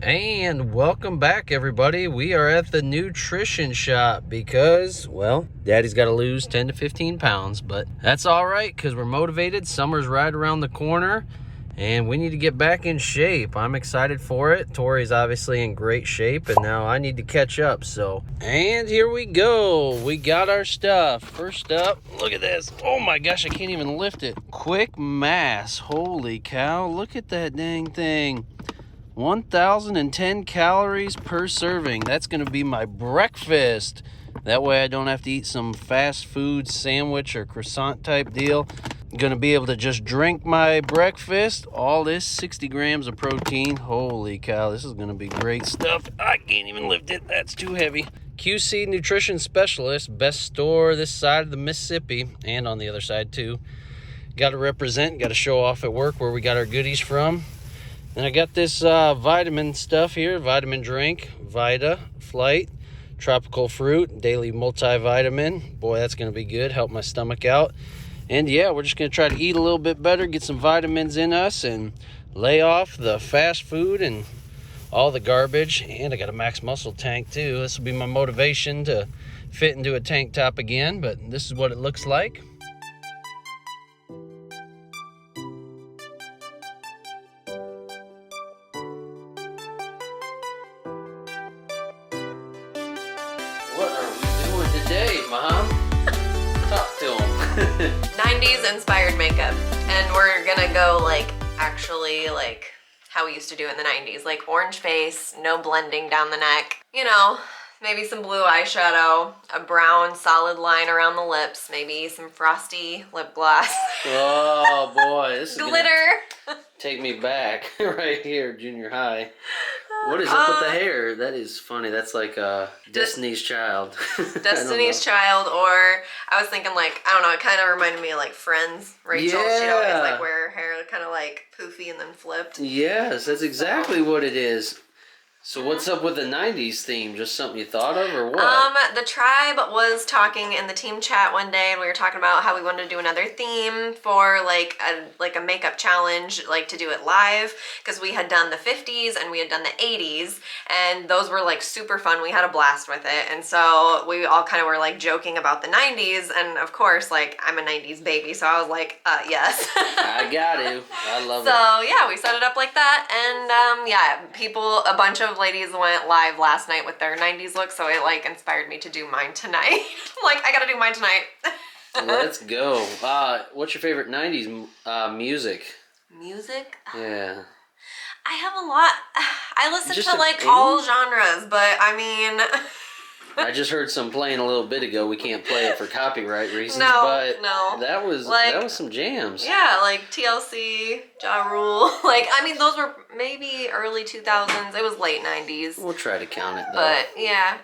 And welcome back, everybody. We are at the nutrition shop because, well, Daddy's got to lose 10 to 15 pounds, but that's all right because we're motivated. Summer's right around the corner, and we need to get back in shape. I'm excited for it. Tori's obviously in great shape, and now I need to catch up. And here we go. We got our stuff. First up, look at this. Oh my gosh, I can't even lift it. Quick Mass. Holy cow, look at that dang thing. 1,010 calories per serving. That's going to be my breakfast. That way I don't have to eat some fast food sandwich or croissant type deal. I'm going to be able to just drink my breakfast. All this 60 grams of protein. Holy cow, this is going to be great stuff. I can't even lift it. That's too heavy. QC Nutrition Specialist. Best store this side of the Mississippi and on the other side too. Got to represent, got to show off at work where we got our goodies from. And I got this vitamin stuff here, vitamin drink, Vita, Flight, tropical fruit, daily multivitamin. Boy, that's going to be good, help my stomach out. And yeah, we're just going to try to eat a little bit better, get some vitamins in us, and lay off the fast food and all the garbage. And I got a Max Muscle tank too. This will be my motivation to fit into a tank top again, but this is what it looks like. Today, Mom, talk to him. 90s inspired makeup, and we're gonna go actually how we used to do in the 90s, like orange face, no blending down the neck, you know, maybe some blue eyeshadow, a brown solid line around the lips, maybe some frosty lip gloss. Oh boy, this is glitter. Take me back right here, junior high. What is up with the hair? That is funny. That's like Destiny's Child. Destiny's Child, or I was thinking I don't know, it kind of reminded me of Friends. Rachel, yeah. She'd always wear her hair kind of poofy and then flipped. Yes, that's exactly what it is. So what's up with the 90s theme? Just something you thought of or what? The tribe was talking in the team chat one day, and we were talking about how we wanted to do another theme for a makeup challenge, to do it live, because we had done the 50s and we had done the 80s, and those were super fun. We had a blast with it, and so we all kind of were joking about the 90s, and of course I'm a 90s baby, so I was yes. I got to. I love it. So yeah, we set it up like that, and a bunch of ladies went live last night with their 90s look, so it inspired me to do mine tonight. I gotta do mine tonight. Let's go. What's your favorite 90s music? Music? Yeah. I have a lot. I listen Just to all genres, but I mean... I just heard some playing a little bit ago. We can't play it for copyright reasons, no, that was some jams. Yeah, TLC, Ja Rule. Those were maybe early 2000s. It was late 90s. We'll try to count it, though. But, yeah,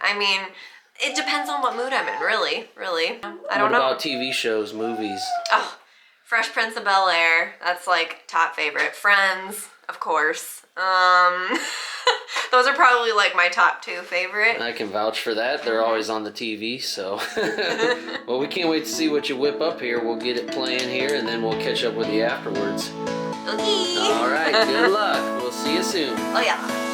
it depends on what mood I'm in, really. I don't know. What about TV shows, movies? Oh, Fresh Prince of Bel-Air. That's, top favorite. Friends, of course. Those are probably my top two favorite. I can vouch for that. They're always on the TV, so. Well, we can't wait to see what you whip up here. We'll get it playing here, and then we'll catch up with you afterwards. Okay. All right, good luck. We'll see you soon. Oh, yeah.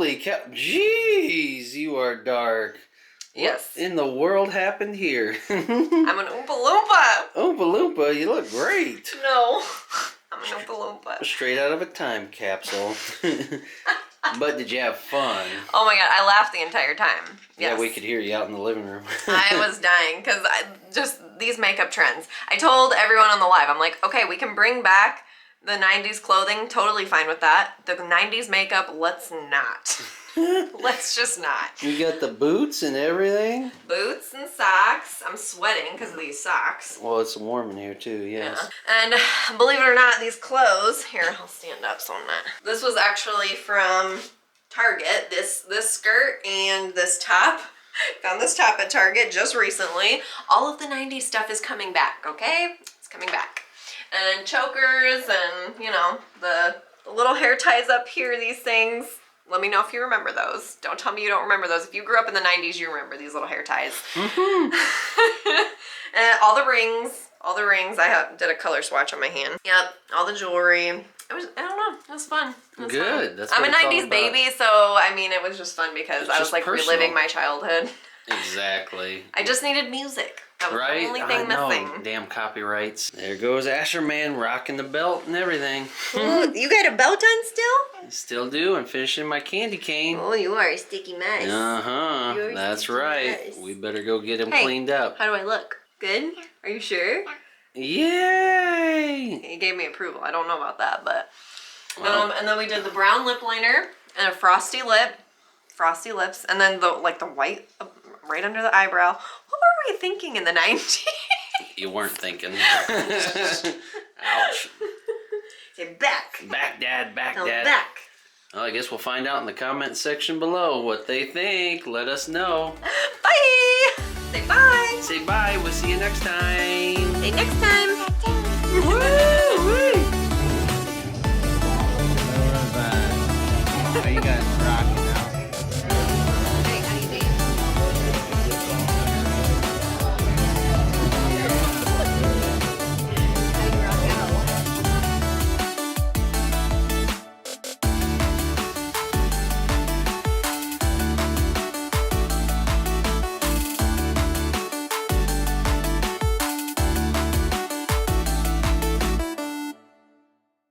Holy cow. Jeez, you are dark. Yes. What in the world happened here? I'm an Oompa Loompa. Oompa Loompa, you look great. No, I'm an Oompa Loompa. Straight out of a time capsule. But did you have fun? Oh my god, I laughed the entire time. Yes. Yeah, we could hear you out in the living room. I was dying because just these makeup trends. I told everyone on the live, I'm like, okay, we can bring back the 90s clothing, totally fine with that. The 90s makeup, let's not. Let's just not. You got the boots and everything? Boots and socks. I'm sweating because of these socks. Well, it's warm in here too, yes. Yeah. And believe it or not, these clothes, here, I'll stand up so I'm not. This was actually from Target, this skirt and this top. Found this top at Target just recently. All of the 90s stuff is coming back, okay? It's coming back. And chokers and, you know, the little hair ties up here, these things. Let me know if you remember those. Don't tell me you don't remember those. If you grew up in the 90s, you remember these little hair ties. Mm-hmm. And all the rings. I did a color swatch on my hand. Yep, all the jewelry. I don't know. It was fun. It was good. fun. That's I'm what a it's all 90s about. baby, so I mean, it was just fun because It's I was just like personal. reliving my childhood. Exactly. I just needed music. That was Right? the only thing I know. missing. Damn copyrights. There goes Asher Man rocking the belt and everything. Ooh, you got a belt on still? Still do. I'm finishing my candy cane. Oh, you are a sticky mess. Uh-huh. You're a That's sticky right. mess. We better go get him Hey, cleaned up. How do I look? Good? Are you sure? Yay! He gave me approval. I don't know about that, but Well. and then we did the brown lip liner and a frosty lips, and then the white right under the eyebrow. What were we thinking in the 90s? You weren't thinking. Ouch. Say back. Back, Dad. Back, Tell Dad. back. Well, I guess we'll find out in the comment section below what they think. Let us know. Bye. Say bye. Say bye. We'll see you next time. Say next time. Woo!